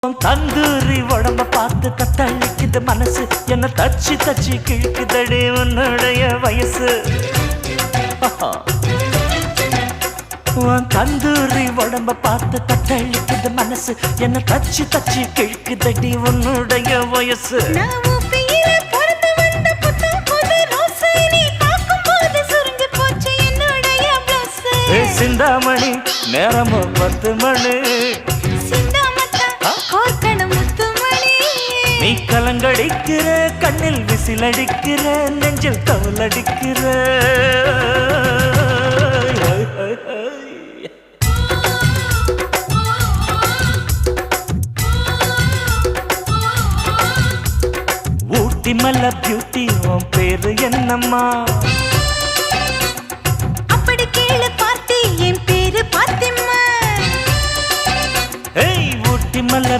தந்தூரி உடம்ப பார்த்து தத்தளிக்குது மனசு என்ன தச்சு தச்சு கிழக்குதடி உன்னுடைய வயசு தந்தூரி உடம்ப பார்த்து தத்தளிக்குது மனசு என்ன தச்சு தச்சு கிழக்குதடி உன்னுடைய வயசு சிந்தாமணி நேரமோ 10 மணி நீ கலங்கடிக்கிற கண்ணில் விசிலடிக்கிற நெஞ்சில் தவளடிக்கிற ஊட்டி மல்ல பியூட்டி உன் பேரு என்னம்மா அப்படி கேளு பார்த்தி என் பேரு பாத்திம்மா ஊட்டி மல்ல